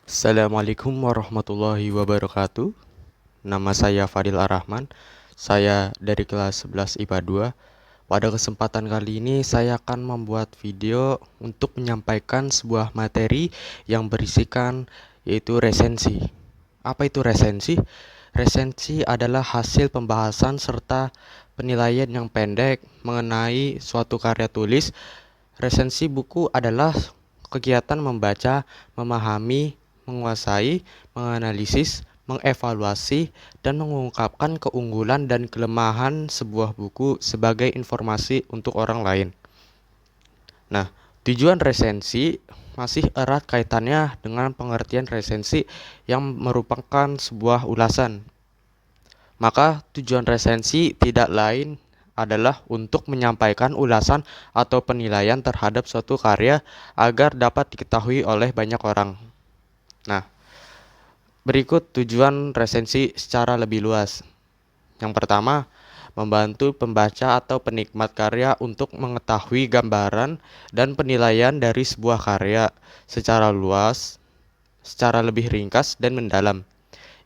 Assalamualaikum warahmatullahi wabarakatuh. Nama saya Fadil Ar-Rahman. Saya dari kelas 11 IPA 2. Pada kesempatan kali ini saya akan membuat video untuk menyampaikan sebuah materi yang berisikan yaitu resensi. Apa itu resensi? Resensi adalah hasil pembahasan serta penilaian yang pendek mengenai suatu karya tulis. Resensi buku adalah kegiatan membaca, memahami, menguasai, menganalisis, mengevaluasi, dan mengungkapkan keunggulan dan kelemahan sebuah buku sebagai informasi untuk orang lain. Nah, tujuan resensi masih erat kaitannya dengan pengertian resensi yang merupakan sebuah ulasan. Maka tujuan resensi tidak lain adalah untuk menyampaikan ulasan atau penilaian terhadap suatu karya agar dapat diketahui oleh banyak orang. Nah, berikut tujuan resensi secara lebih luas. Yang pertama, membantu pembaca atau penikmat karya untuk mengetahui gambaran dan penilaian dari sebuah karya secara luas, secara lebih ringkas dan mendalam.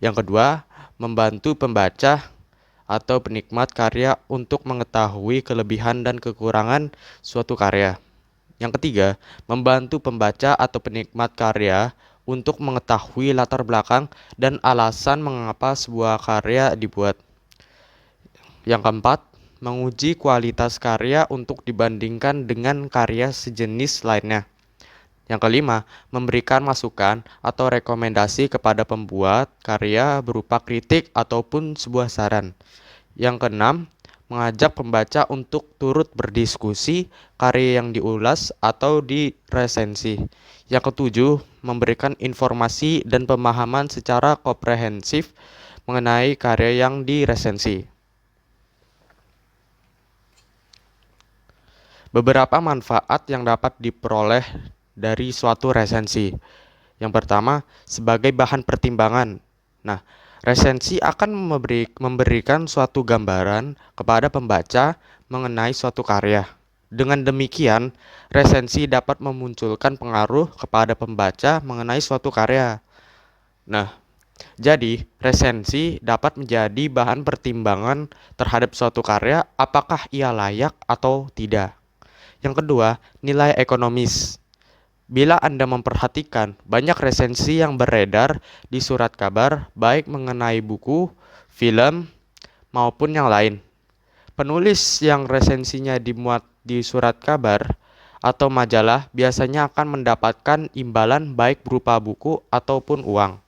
Yang kedua, membantu pembaca atau penikmat karya untuk mengetahui kelebihan dan kekurangan suatu karya. Yang ketiga, membantu pembaca atau penikmat karya untuk mengetahui latar belakang dan alasan mengapa sebuah karya dibuat. Yang keempat, menguji kualitas karya untuk dibandingkan dengan karya sejenis lainnya. Yang kelima, memberikan masukan atau rekomendasi kepada pembuat karya berupa kritik ataupun sebuah saran. Yang keenam, mengajak pembaca untuk turut berdiskusi karya yang diulas atau diresensi. Yang ketujuh, memberikan informasi dan pemahaman secara komprehensif mengenai karya yang diresensi. Beberapa manfaat yang dapat diperoleh dari suatu resensi. Yang pertama, sebagai bahan pertimbangan. Nah, resensi akan memberikan suatu gambaran kepada pembaca mengenai suatu karya. Dengan demikian, resensi dapat memunculkan pengaruh kepada pembaca mengenai suatu karya. Nah, jadi resensi dapat menjadi bahan pertimbangan terhadap suatu karya apakah ia layak atau tidak. Yang kedua, nilai ekonomis. Bila Anda memperhatikan banyak resensi yang beredar di surat kabar, baik mengenai buku, film, maupun yang lain. Penulis yang resensinya dimuat di surat kabar atau majalah biasanya akan mendapatkan imbalan baik berupa buku ataupun uang.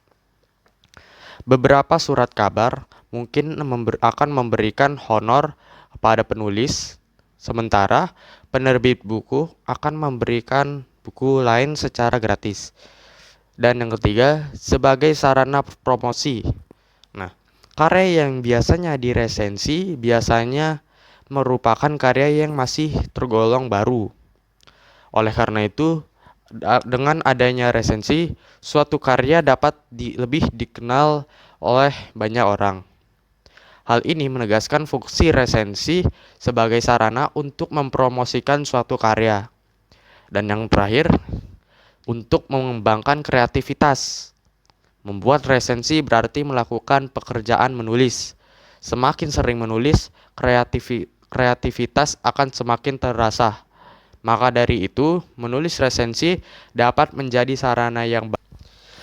Beberapa surat kabar mungkin akan memberikan honor kepada penulis, sementara penerbit buku akan memberikan buku lain secara gratis. Dan yang ketiga, sebagai sarana promosi. Nah, karya yang biasanya diresensi biasanya merupakan karya yang masih tergolong baru. Oleh karena itu, dengan adanya resensi, suatu karya dapat lebih dikenal oleh banyak orang. Hal ini menegaskan fungsi resensi sebagai sarana untuk mempromosikan suatu karya. Dan yang terakhir, untuk mengembangkan kreativitas. Membuat resensi berarti melakukan pekerjaan menulis. Semakin sering menulis, kreativitas akan semakin terasa. Maka dari itu, menulis resensi dapat menjadi sarana yang baik.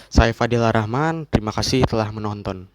Saya Fadil Ar-Rahman, terima kasih telah menonton.